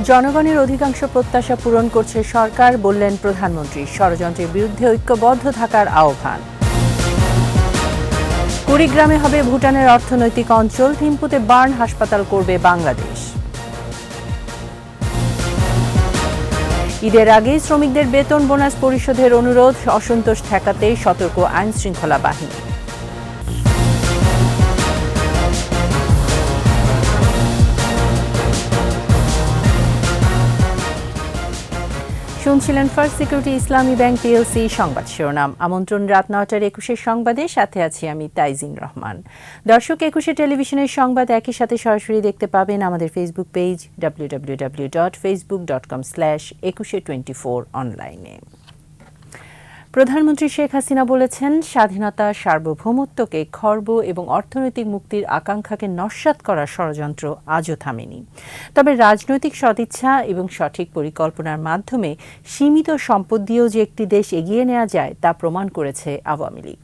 জনগণের অধিকাংশ প্রত্যাশা পূরণ করছে সরকার, বললেন প্রধানমন্ত্রী। ষড়যন্ত্রের বিরুদ্ধে ঐক্যবদ্ধ থাকার আহ্বান। কুড়িগ্রামে হবে ভুটানের অর্থনৈতিক অঞ্চল, থিম্পুতে বার্ন হাসপাতাল করবে বাংলাদেশ। ঈদের আগেই শ্রমিকদের বেতন বোনাস পরিশোধের অনুরোধ, অসন্তোষ ঠেকাতে সতর্ক আইনশৃঙ্খলা বাহিনী। শুনছিলেন ফার্স্ট সিকিউরিটি ইসলামী ব্যাংক পিএলসি সংবাদ শিরোনাম। আমন্ত্রণ রাত ৯টার ২১ সংবাদে, সাথে আছি আমি তাইজিন রহমান। দর্শক, ২১ টেলিভিশনের সংবাদ একই সাথে সরাসরি দেখতে পাবেন আমাদের ফেসবুক পেজ www.facebook.com/2124 অনলাইনে। প্রধানমন্ত্রী শেখ হাসিনা বলেছেন, স্বাধীনতা, সার্বভৌমত্বকে খর্ব এবং অর্থনৈতিক মুক্তির আকাঙ্ক্ষাকে নস্যাৎ করার ষড়যন্ত্র আজও থামেনি। তবে রাজনৈতিক সদিচ্ছা এবং সঠিক পরিকল্পনার মাধ্যমে সীমিত সম্পদ দিয়েও যে একটি দেশ এগিয়ে নেওয়া যায় তা প্রমাণ করেছে আওয়ামী লীগ।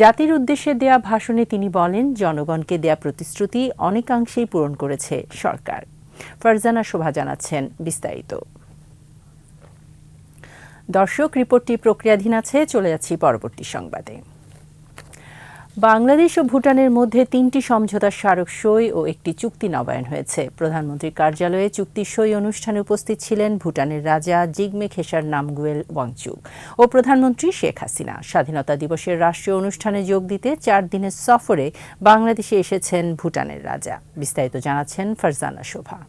জাতির উদ্দেশ্যে দেয়া ভাষণে তিনি বলেন, জনগণকে দেয়া প্রতিশ্রুতি অনেকাংশেই পূরণ করেছে সরকার। ফারজানা শোভা জানাচ্ছেন বিস্তারিত। দর্শক, রিপোর্টটি প্রক্রিয়াধীন আছে, চলে যাচ্ছি পরবর্তী সংবাদে। বাংলাদেশ ও ভুটানের মধ্যে ৩টি সমঝোতা স্মারক সই ও একটি চুক্তি নবায়ন হয়েছে। প্রধানমন্ত্রীর কার্যালয়ে চুক্তি সই অনুষ্ঠানে উপস্থিত ছিলেন ভুটানের রাজা জিগমে খেসার নামগুয়েল ওয়াংচুক ও প্রধানমন্ত্রী শেখ হাসিনা। স্বাধীনতা দিবসের রাষ্ট্রীয় অনুষ্ঠানে যোগ দিতে ৪ দিনের সফরে বাংলাদেশে এসেছেন ভুটানের রাজা। বিস্তারিত জানাচ্ছেন ফারজানা শোভা।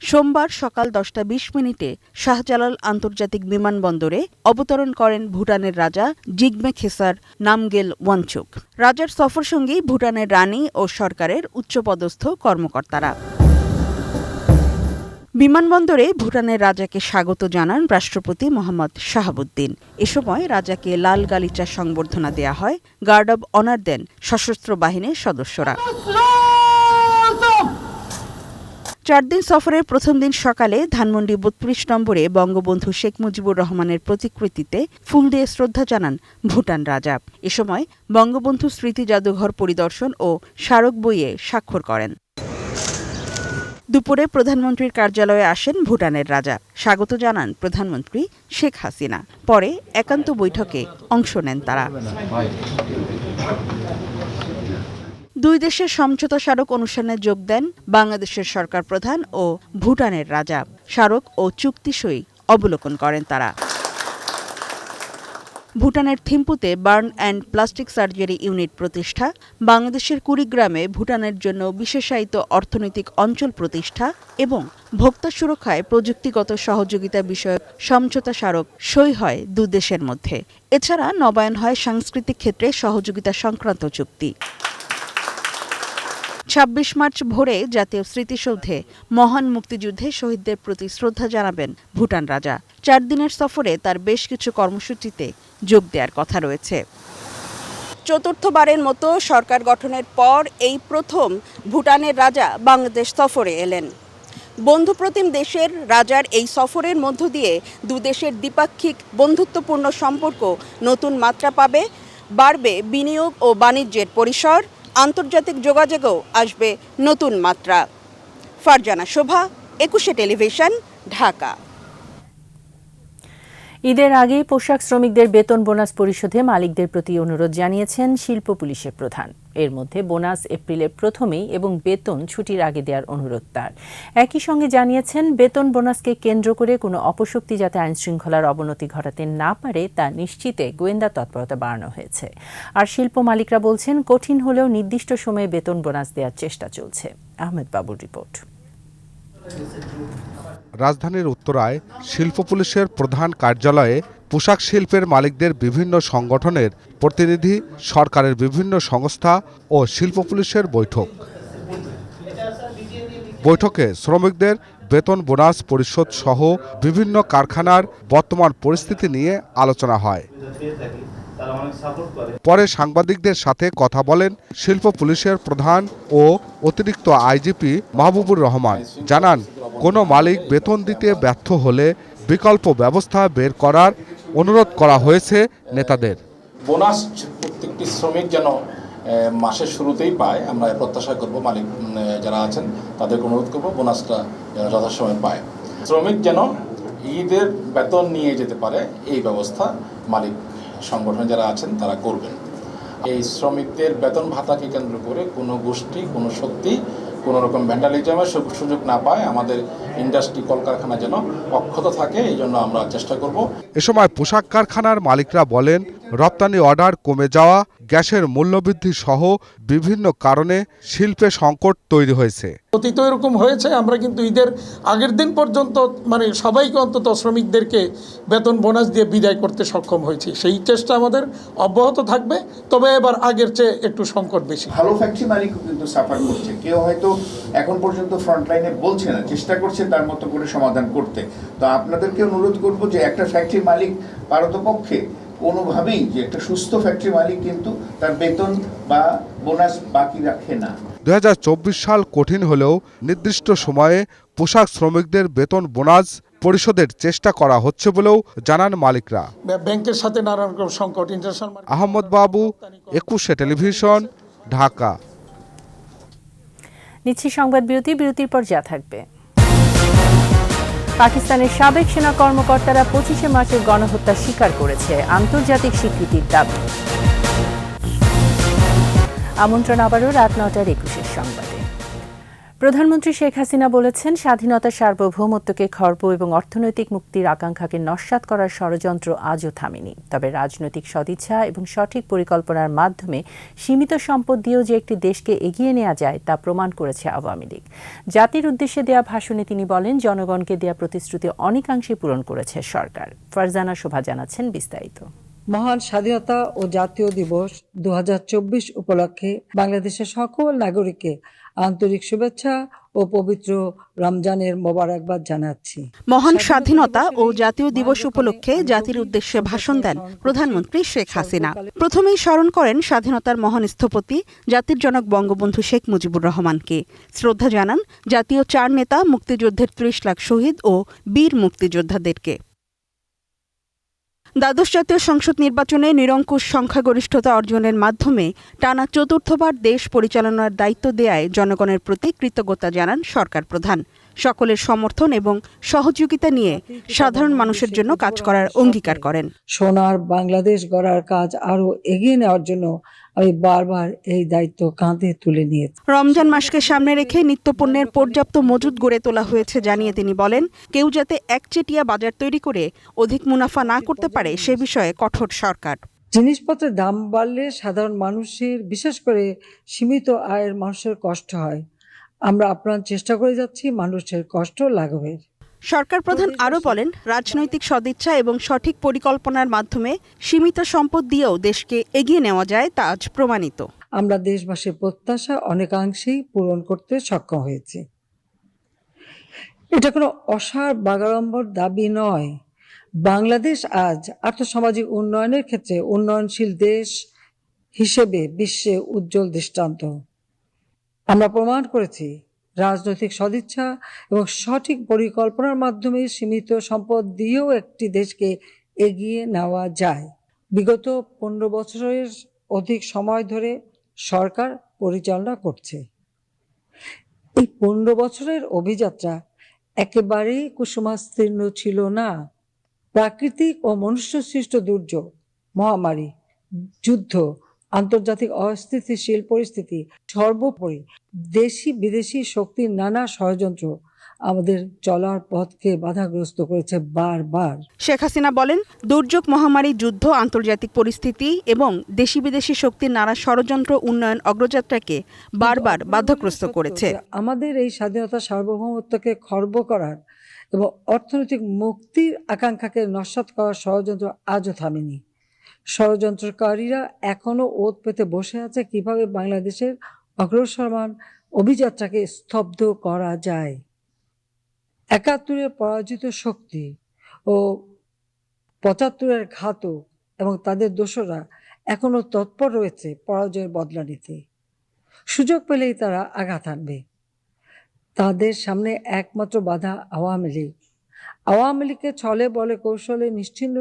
সোমবার সকাল 10:20 শাহজালাল আন্তর্জাতিক বিমানবন্দরে অবতরণ করেন ভুটানের রাজা জিগমে খেসার নামগেল ওয়াংচুক। রাজার সফর সঙ্গী ভুটানের রানী ও সরকারের উচ্চপদস্থ কর্মকর্তারা। বিমানবন্দরে ভুটানের রাজাকে স্বাগত জানান রাষ্ট্রপতি মোহাম্মদ শাহাবুদ্দিন। এ সময় রাজাকে লাল গালিচা সংবর্ধনা দেয়া হয়, গার্ড অব অনার দেন সশস্ত্র বাহিনীর সদস্যরা। ৪ দিন সফরের প্রথম দিন সকালে ধানমন্ডি ৩২ নম্বরে বঙ্গবন্ধু শেখ মুজিবুর রহমানের প্রতিকৃতিতে ফুল দিয়ে শ্রদ্ধা জানান ভুটান রাজা। এ সময় বঙ্গবন্ধু স্মৃতি জাদুঘর পরিদর্শন ও স্মারক বইয়ে স্বাক্ষর করেন। দুপুরে প্রধানমন্ত্রীর কার্যালয়ে আসেন ভুটানের রাজা। স্বাগত জানান প্রধানমন্ত্রী শেখ হাসিনা। পরে একান্ত বৈঠকে অংশ নেন তারা। দুই দেশের সমঝোতা স্মারক অনুষ্ঠানে যোগ দেন বাংলাদেশের সরকার প্রধান ও ভুটানের রাজা। স্মারক ও চুক্তি সই অবলোকন করেন তারা। ভুটানের থিম্পুতে burn and plastic surgery unit প্রতিষ্ঠা, বাংলাদেশের কুড়িগ্রামে ভুটানের জন্য বিশেষায়িত অর্থনৈতিক অঞ্চল প্রতিষ্ঠা এবং ভোক্তা সুরক্ষায় প্রযুক্তিগত সহযোগিতা বিষয়ক সমঝোতা স্মারক সই হয় দুদেশের মধ্যে। এছাড়া নবায়ন হয় সাংস্কৃতিক ক্ষেত্রে সহযোগিতা সংক্রান্ত চুক্তি। ২৬ মার্চ ভোরে জাতীয় স্মৃতিসৌধে মহান মুক্তিযুদ্ধে শহীদদের প্রতি শ্রদ্ধা জানাবেন ভুটান রাজা। ৪ দিনের সফরে তার বেশ কিছু কর্মসূচিতে যোগ দেওয়ার কথা রয়েছে। চতুর্থবারের মতো সরকার গঠনের পর এই প্রথম ভুটানের রাজা বাংলাদেশ সফরে এলেন। বন্ধুপ্রতিম দেশের রাজার এই সফরের মধ্য দিয়ে দুদেশের দ্বিপাক্ষিক বন্ধুত্বপূর্ণ সম্পর্ক নতুন মাত্রা পাবে, বাড়বে বিনিয়োগ ও বাণিজ্যের পরিসর, আন্তর্জাতিক যোগাযোগেও আসবে নতুন মাত্রা। ফারজানা শোভা, ২১ টেলিভিশন, ঢাকা। ঈদের আগে পোশাক শ্রমিকদের বেতন বোনাস পরিশোধে মালিকদের প্রতি অনুরোধ জানিয়েছেন শিল্প পুলিশের প্রধান। এর মধ্যে বোনাস এপ্রিলের প্রথমেই এবং বেতন ছুটির আগে দেওয়ার অনুরোধ তার। একই সঙ্গে জানিয়েছেন, বেতন বোনাসকে কেন্দ্র করে কোনো অপশক্তি যাতে আইনশৃঙ্খলার অবনতি ঘটাতে না পারে তা নিশ্চিতে গোয়েন্দা তৎপরতা বাড়ানো হয়েছে। আর শিল্প মালিকরা বলছেন, কঠিন হলেও নির্দিষ্ট সময়ে বেতন বোনাস দেওয়ার চেষ্টা চলছে। আহমেদ বাবুর রিপোর্ট। রাজধানীর উত্তরায় শিল্প পুলিশের প্রধান কার্যালয়ে পোশাক শিল্পের মালিকদের বিভিন্ন সংগঠনের প্রতিনিধি, সরকারের বিভিন্ন সংস্থা ও শিল্প পুলিশের বৈঠক। বৈঠকে শ্রমিকদের বেতন বোনাস পরিশোধ সহ বিভিন্ন কারখানার বর্তমান পরিস্থিতি নিয়ে আলোচনা হয়। পরে সাংবাদিকদের সাথে কথা বলেন শিল্প পুলিশের প্রধান ও অতিরিক্ত আইজিপি মাহবুবুর রহমান। জানান, কোনো মালিক বেতন দিতে ব্যর্থ হলে বিকল্প ব্যবস্থা বের করার অনুরোধ করা হয়েছে নেতাদের। বোনাস প্রত্যেকটি শ্রমিক যেন মাসের শুরুতেই পায়। আমরা প্রত্যাশা করব মালিক যারা আছেন তাদেরকে অনুরোধ করব বোনাসটা যেন যথাসময়ে পায়। শ্রমিক যেন ঈদের বেতন নিয়ে যেতে পারে এই ব্যবস্থা মালিক সংগঠন যারা আছেন তারা করবেন। এই শ্রমিকদের বেতন ভাতাকে কেন্দ্র করে কোনো গোষ্ঠী কোনো শক্তি কোনো রকম ভ্যান্ডালিজমের সুযোগ না পায়, আমাদের ইন্ডাস্ট্রি কলকারখানা যেন অক্ষত থাকে, এই জন্য আমরা চেষ্টা করব। এ সময় পোশাক কারখানার মালিকরা বলেন, রপ্তানি অর্ডার কমে যাওয়া, গ্যাসের মূল্যবৃদ্ধি সহ বিভিন্ন কারণে শিল্পে সংকট তৈরি হয়েছে। অতীত এরকম হয়েছে, আমরা কিন্তু ঈদের আগের দিন পর্যন্ত মানে সবাইকে অন্তত শ্রমিকদেরকে বেতন বোনাস দিয়ে বিদায় করতে সক্ষম হয়েছি। সেই চেষ্টা আমাদের অব্যাহত থাকবে, তবে এবার আগের চেয়ে একটু সংকট বেশি। ভালো ফ্যাক্টরি মালিকও কিন্তু সাফার করছে, কেউ হয়তো এখন পর্যন্ত ফ্রন্টলাইনে বলছে না, চেষ্টা করছে তার মতো করে সমাধান করতে। তো আপনাদেরকে অনুরোধ করব যে একটা ফ্যাক্টরি মালিক পারতপক্ষে কোনোভাবেই যে একটা সুস্থ ফ্যাক্টরি মালিক কিন্তু তার বেতন বা বোনাস বাকি রাখে না। 2024 সাল কঠিন হলেও নির্দিষ্ট সময়ে পোশাক শ্রমিকদের বেতন বোনাস পরিশোধের চেষ্টা করা হচ্ছে বলেও জানান মালিকরা। ব্যাংকের সাথে নানান রকম সংকট, ইন্টারন্যাশনাল। আহমদ বাবু, 21 টেলিভিশন, ঢাকা। নিচ্ছি সংবাদ বিরতির পর যা থাকবে। পাকিস্তানের সাবেক সেনা কর্মকর্তারা 25শে মার্চের গণহত্যা স্বীকার করেছে, আন্তর্জাতিক স্বীকৃতির দাবি। আমন্ত্রণ আবারও রাত 9টার 21 সংবাদে। প্রধানমন্ত্রী শেখ হাসিনা বলেছেন, স্বাধীনতার সার্বভৌমত্বকে খর্ব এবং অর্থনৈতিক মুক্তির আকাঙ্ক্ষাকে নস্যাৎ করার ষড়যন্ত্র আজও থামেনি। তবে রাজনৈতিক সদিচ্ছা এবং সঠিক পরিকল্পনার মাধ্যমে সীমিত সম্পদ দিয়েও যে একটি দেশকে এগিয়ে নেওয়া যায় তা প্রমাণ করেছে আওয়ামী লীগ। জাতির উদ্দেশ্যে দেয়া ভাষণে তিনি বলেন, জনগণকে দেয়া প্রতিশ্রুতি অনেকাংশে পূরণ করেছে সরকার। ফারজানা শোভা জানাচ্ছেন বিস্তারিত। মহান স্বাধীনতা ও জাতীয় দিবস 2024 উপলক্ষে বাংলাদেশের সকল নাগরিককে আন্তরিক শুভেচ্ছা ও পবিত্র রমজানের মোবারকবাদ জানাচ্ছি। মহান স্বাধীনতা ও জাতীয় দিবস উপলক্ষে জাতির উদ্দেশ্যে ভাষণ দেন প্রধানমন্ত্রী শেখ হাসিনা। প্রথমেই স্মরণ করেন স্বাধীনতার মহান স্থপতি জাতির জনক বঙ্গবন্ধু শেখ মুজিবুর রহমানকে। শ্রদ্ধা জানান জাতীয় 4 নেতা, মুক্তিযুদ্ধের 30 লাখ শহীদ ও বীর মুক্তিযোদ্ধাদেরকে। দ্বাদশ জাতীয় সংসদ নির্বাচনে নিরঙ্কুশ সংখ্যাগরিষ্ঠতা অর্জনের মাধ্যমে টানা 4র্থবার দেশ পরিচালনার দায়িত্ব দেয়ায় জনগণের প্রতি কৃতজ্ঞতা জানান সরকার প্রধান। সকলের সমর্থন এবং সহযোগিতা নিয়ে সাধারণ মানুষের জন্য কাজ করার অঙ্গীকার করেন। সোনার বাংলাদেশ গড়ার কাজ আরো এগিয়ে নেওয়ার জন্য আমি বারবার এই দায়িত্ব কাঁধে তুলে নিয়েছি। রমজান মাসকে সামনে রেখে নিত্যপণ্যের পর্যাপ্ত মজুদ গড়ে তোলা হয়েছে জানিয়ে তিনি বলেন, কেউ যাতে একচেটিয়া বাজার তৈরি করে অধিক মুনাফা না করতে পারে সে বিষয়ে কঠোর সরকার। জিনিসপত্রের দাম বাড়লে সাধারণ মানুষের, বিশেষ করে সীমিত আয়ের মানুষের কষ্ট হয়। আমরা আপ্রাণ চেষ্টা করে যাচ্ছি মানুষের কষ্ট লাঘবের। সরকার প্রধান আরও বলেন, রাজনৈতিক সদিচ্ছা এবং সঠিক পরিকল্পনার মাধ্যমে সীমিত সম্পদ দিয়েও দেশকে এগিয়ে নেওয়া যায় তা আজ প্রমাণিত। আমরা দেশবাসীর প্রত্যাশা অনেকাংশেই পূরণ করতে সক্ষম হয়েছি। এটা কোনো অসার বাগাড়ম্বর দাবি নয়। বাংলাদেশ আজ আর্থসামাজিক উন্নয়নের ক্ষেত্রে উন্নয়নশীল দেশ হিসেবে বিশ্বে উজ্জ্বল দৃষ্টান্ত। আমরা প্রমাণ করেছি রাজনৈতিক সদিচ্ছা এবং সঠিক পরিকল্পনার মাধ্যমে সীমিত সম্পদ দিয়েও একটি দেশকে এগিয়ে নেওয়া যায়। বিগত 15 বছরের অধিক সময় ধরে সরকার পরিচালনা করছে। এই 15 বছরের অভিযাত্রা একেবারেই কুসুমাস্তীর্ণ ছিল না। প্রাকৃতিক ও মনুষ্যসৃষ্ট দুর্যোগ, মহামারী, যুদ্ধ, আন্তর্জাতিক অস্থিতিশীল পরিস্থিতি, সর্বোপরি দেশি বিদেশি শক্তির নানা ষড়যন্ত্র আমাদের চলার পথকে বাধাগ্রস্ত করেছে বারবার। শেখ হাসিনা বলেন, দুর্যোগ, মহামারী, যুদ্ধ, আন্তর্জাতিক পরিস্থিতি এবং দেশি বিদেশি শক্তির নানা ষড়যন্ত্র উন্নয়ন অগ্রযাত্রাকে বারবার বাধাগ্রস্ত করেছে। আমাদের এই স্বাধীনতা সার্বভৌমত্বকে খর্ব করার এবং অর্থনৈতিক মুক্তির আকাঙ্ক্ষাকে নস্যাৎ করার ষড়যন্ত্র আজও থামেনি। ষড়যন্ত্রকারীরা এখনো ওত পেতে বসে আছে কিভাবে বাংলাদেশের অগ্রসরমান অভিযাত্রাকে স্তব্ধ করা যায়। 71-এর পরাজিত শক্তি ও 75-এর ঘাতক এবং তাদের দোসররা এখনো তৎপর রয়েছে পরাজয়ের বদলা নিতে। সুযোগ পেলেই তারা আঘাত আনবে। তাদের সামনে একমাত্র বাধা আওয়ামী লীগ। আওয়ামী লীগকে ছলে বলে কৌশলে নিশ্চিহ্ন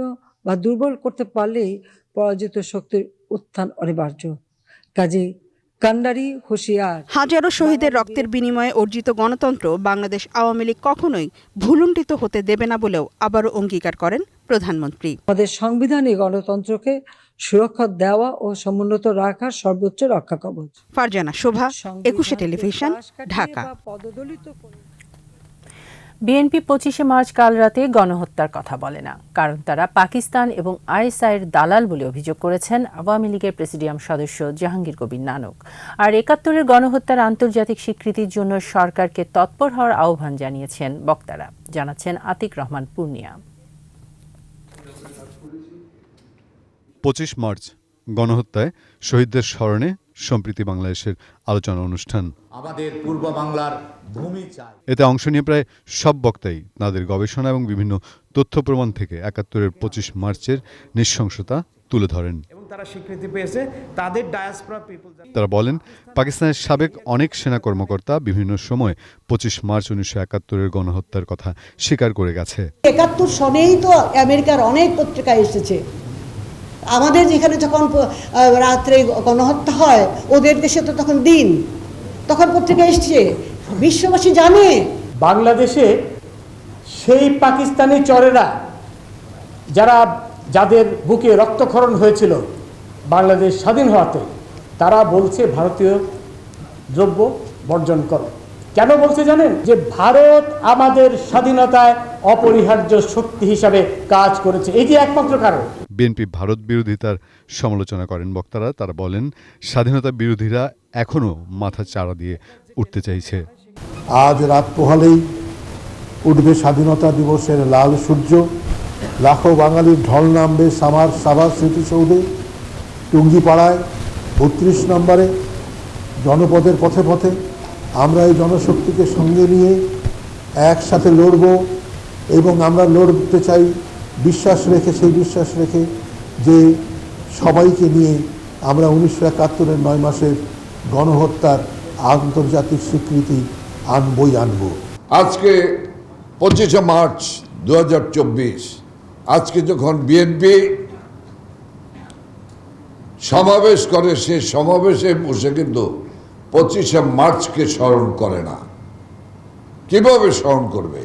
বা দুর্বল করতে পারলেই পরাজিত শক্তির উত্থান অনিবার্য। কাজী কান্ডারি হুঁশিয়ার। হাজারো শহীদের রক্তের বিনিময়ে অর্জিত গণতন্ত্র বাংলাদেশ আওয়ামী লীগ কখনোই ভুলুণ্ঠিত হতে দেবে না বলেও আবারও অঙ্গীকার করেন প্রধানমন্ত্রী। আমাদের সংবিধানই গণতন্ত্রকে সুরক্ষা দেওয়া ও সমুন্নত রাখার সর্বোচ্চ রক্ষা কবচ। ফারজানা শোভা, 21 টেলিভিশন, ঢাকা। বিএনপি 25শে মার্চ কাল রাতে গণহত্যার কথা বলে না, কারণ তারা পাকিস্তান এবং আইএসআইয়ের দালাল বলে অভিযোগ করেছেন আওয়ামী লীগের প্রেসিডিয়াম সদস্য জাহাঙ্গীর কবির নানক। আর ৭১-এর গণহত্যার আন্তর্জাতিক স্বীকৃতির জন্য সরকারকে তৎপর হওয়ার আহ্বান জানিয়েছেন বক্তারা, জানাচ্ছেন আতিক রহমান পূর্ণিয়া। 25 মার্চ গণহত্যায় শহীদদের স্মরণে সম্প্রীতি বাংলাদেশের আলোচনা অনুষ্ঠান। আমাদের পূর্ব বাংলার ভূমি চাই। এতে অংশ নিয়ে প্রায় সব বক্তাই তাদের গবেষণা এবং বিভিন্ন তথ্য প্রমাণ থেকে ৭১-এর 25 মার্চের নৃশংসতা তুলে ধরেন। এবং তারা স্বীকৃতি পেয়েছে তাদের ডায়াসপোরা পিপল। তারা বলেন, পাকিস্তানের সাবেক অনেক সেনা কর্মকর্তা বিভিন্ন সময় 25 মার্চ 1971-এর গণহত্যার কথা স্বীকার করে গেছে। ৭১ সনেই তো আমেরিকার অনেক পত্রিকা এসেছে। আমাদের যেখানে যখন রাত্রে গণহত্যা হয়, ওদের দেশে তো তখন দিন, তখন পত্রিকা এসছে, বিশ্ববাসী জানে। বাংলাদেশে সেই পাকিস্তানি চরেরা যাদের বুকে রক্তক্ষরণ হয়েছিল বাংলাদেশ স্বাধীন হওয়াতে, তারা বলছে ভারতীয় দ্রব্য বর্জন করো। কেন বলছে জানেন? যে ভারত আমাদের স্বাধীনতায় অপরিহার্য শক্তি হিসাবে কাজ করেছে, এই যে একমাত্র কারণ। বিএনপি ভারত বিরোধিতার সমালোচনা করেন বক্তারা। তারা বলেন, স্বাধীনতা বিরোধীরা এখনও মাথা চাড়া দিয়ে উঠতে চাইছে। আজ রাত পোহালেই উঠবে স্বাধীনতা দিবসের লাল সূর্য, লাখো বাঙালির ঢল নামবে সাভার স্মৃতিসৌধে, টুঙ্গিপাড়ায় ৩২ নম্বরে, জনপদের পথে পথে। আমরা এই জনশক্তিকে সঙ্গে নিয়ে একসাথে লড়ব এবং আমরা লড়তে চাই সেই বিশ্বাস রেখে যে সবাইকে নিয়ে আমরা 1971-এর 9 মাসের গণহত্যার আন্তর্জাতিক স্বীকৃতি আনবো। আজকে 25শে মার্চ 2024, আজকে যখন বিএনপি সমাবেশ করে, সে সমাবেশে বসে কিন্তু 25শে মার্চকে স্মরণ করে না। কিভাবে স্মরণ করবে?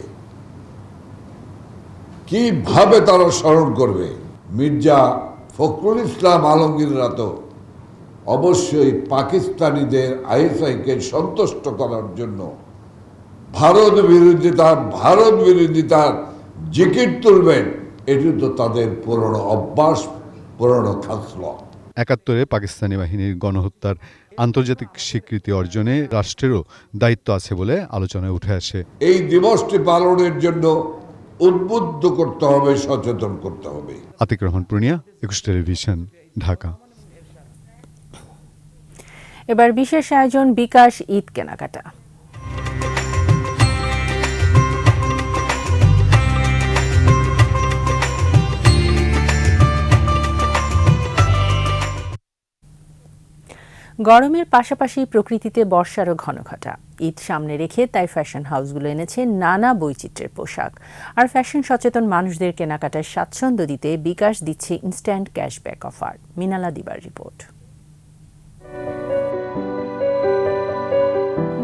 কিভাবে তারা স্মরণ করবে? মির্জা ফখরুল ইসলাম আলমগীররা তো অবশ্যই পাকিস্তানিদের আইএসআইকে সন্তুষ্ট করার জন্য ভারত বিরোধিতার জিকির তুলবেন। এটি তো তাদের পুরনো অভ্যাস, পুরনো খাসলত। ৭১-এ পাকিস্তানি বাহিনীর গণহত্যার আন্তর্জাতিক স্বীকৃতি অর্জনে রাষ্ট্রেরও দায়িত্ব আছে বলে আলোচনায় উঠে আসে। এই দিবসটি পালনের জন্য উদ্বুদ্ধ করতে হবে, সচেতন করতে হবে। আতিক রহমান পূর্ণিয়া, 21 টেলিভিশন, ঢাকা। এবার বিশেষ আয়োজন বিকাশ ঈদ কেনাকাটা। গরমের পাশাপাশি প্রকৃতিতে বর্ষারও ঘনঘটা। ঈদ সামনে রেখে তাই ফ্যাশন হাউসগুলো এনেছে নানা বৈচিত্র্যের পোশাক। আর ফ্যাশন সচেতন মানুষদের কেনাকাটায় স্বাচ্ছন্দ্য দিতে বিকাশ দিচ্ছে ইনস্ট্যান্ট ক্যাশব্যাক অফার। মিনালা দিবার রিপোর্ট।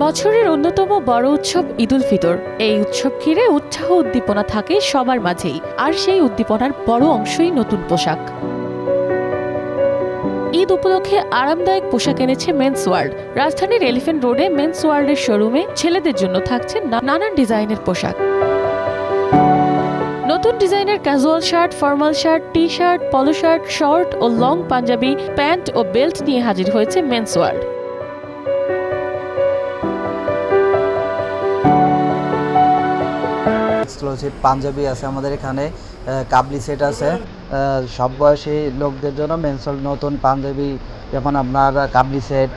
বছরের অন্যতম বড় উৎসব ঈদ উল ফিতর। এই উৎসব ঘিরে উৎসাহ উদ্দীপনা থাকে সবার মাঝেই, আর সেই উদ্দীপনার বড় অংশই নতুন পোশাক। ঈদ উপলক্ষে আরামদায়ক পোশাক এনেছে মেন্স ওয়ার্ল্ড। রাজধানীর এলিফ্যান্ট রোডে মেন্স ওয়ার্ল্ডের শোরুমে ছেলেদের জন্য থাকছে নানান ডিজাইনের পোশাক। নতুন ডিজাইনের casual shirt, formal shirt, T shirt, polo shirt, short ও লং পাঞ্জাবি, প্যান্ট ও বেল্ট নিয়ে হাজির হয়েছে মেন্স ওয়ার্ল্ড। এক্সক্লুসিভ পাঞ্জাবি আছে আমাদের এখানে, কাবলি সেট আছে সব বয়সী লোকদের জন্য। মেন্সল নতুন পাঞ্জাবি, যেমন আপনার কাবলি সেট।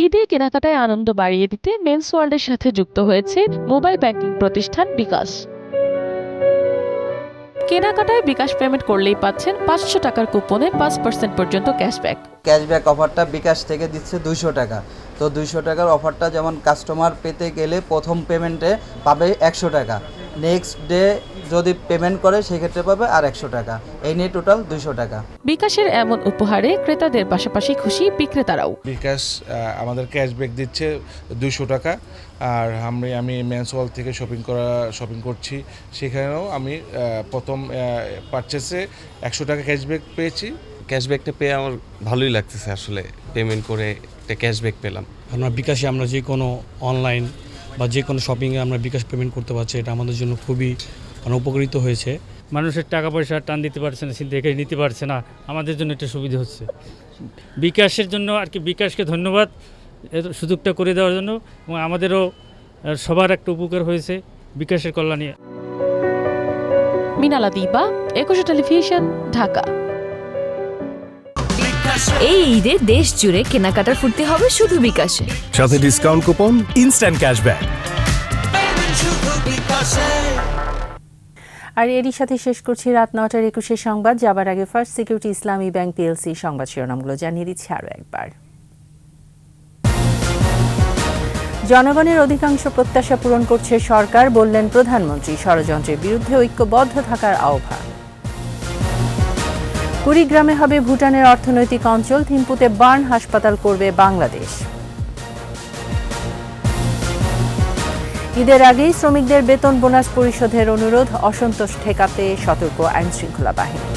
ঈদে কেনাকাটায় আনন্দ বাড়িয়ে দিতে মেন্স ওয়ার্ল্ডের সাথে যুক্ত হয়েছে মোবাইল ব্যাংকিং প্রতিষ্ঠান বিকাশ। কেনাকাটায় বিকাশ পেমেন্ট করলেই পাচ্ছেন 500 টাকার কুপনে 5% পর্যন্ত ক্যাশব্যাক। ক্যাশব্যাক অফারটা বিকাশ থেকে দিচ্ছে 200 টাকা। তো 200 টাকার অফারটা যেমন কাস্টমার পেতে গেলে প্রথম পেমেন্টে পাবে 100 টাকা, নেক্সট ডে যদি পেমেন্ট করে সেক্ষেত্রে পাবে আর 100 টাকা, এই নিয়ে টোটাল 200 টাকা। বিকাশের এমন উপহারে ক্রেতাদের পাশাপাশি খুশি বিক্রেতারাও। বিকাশ আমাদের ক্যাশব্যাক দিচ্ছে 200 টাকা, আর আমি মেন্স ওয়ার্ল্ড থেকে শপিং করছি, সেখানেও আমি প্রথম পারচেসে 100 টাকা ক্যাশব্যাক পেয়েছি। ক্যাশব্যাকটা পেয়ে আমার ভালোই লাগতেছে, আসলে পেমেন্ট করে একটা ক্যাশব্যাক পেলাম। আমরা বিকাশে আমরা যে কোনো অনলাইন বা যে কোনো শপিংয়ে আমরা বিকাশ পেমেন্ট করতে পারছি, এটা আমাদের জন্য খুবই উপকৃত হয়েছে। মানুষের টাকা পয়সা টান দিতে পারছে না, দেখে নিতে পারছে না, আমাদের জন্য একটা সুবিধা হচ্ছে। বিকাশের জন্য আর কি, বিকাশকে ধন্যবাদ সুযোগটা করে দেওয়ার জন্য, এবং আমাদেরও সবার একটা উপকার হয়েছে বিকাশের কল্যাণে। মিনালা দিবা, একুশে টেলিভিশন, ঢাকা। এই ঈদে দেশ জুড়ে কেনাকাটার ফুর্তি হবে শুধু বিকাশে, সাথে ডিসকাউন্ট কুপন, ইনস্ট্যান্ট ক্যাশব্যাক। আর এরই সাথে শেষ করছি রাত 9টার 21 সংবাদ। যাবার আগে ফার্স্ট সিকিউরিটি ইসলামী ব্যাংক পিএলসি সংবাদ শিরোনামগুলো জানিয়ে দিচ্ছি আরও একবার। জনগণের অধিকাংশ প্রত্যাশা পূরণ করছে সরকার, বললেন প্রধানমন্ত্রী। ষড়যন্ত্রের বিরুদ্ধে ঐক্যবদ্ধ থাকার আহ্বান। কুড়িগ্রামে হবে ভুটানের অর্থনৈতিক অঞ্চল, থিম্পুতে বার্ন হাসপাতাল করবে বাংলাদেশ। ঈদের আগেই শ্রমিকদের বেতন বোনাস পরিশোধের অনুরোধ, অসন্তোষ ঠেকাতে সতর্ক আইনশৃঙ্খলা বাহিনী।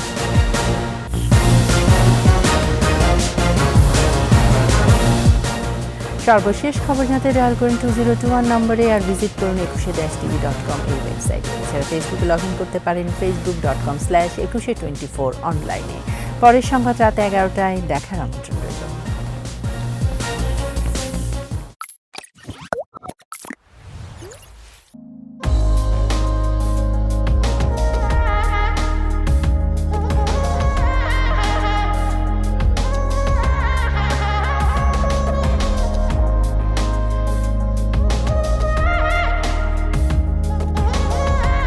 সর্বশেষ খবর জানতে ডায়াল করুন 2021 নম্বরে, আর ভিজিট করুন 21-tv.com এই ওয়েবসাইটে। এছাড়া ফেসবুকে লগ ইন করতে পারেন facebook.com/2124 অনলাইনে। পরের সংবাদ রাত 11টায় দেখার আমন্ত্রণ রইল।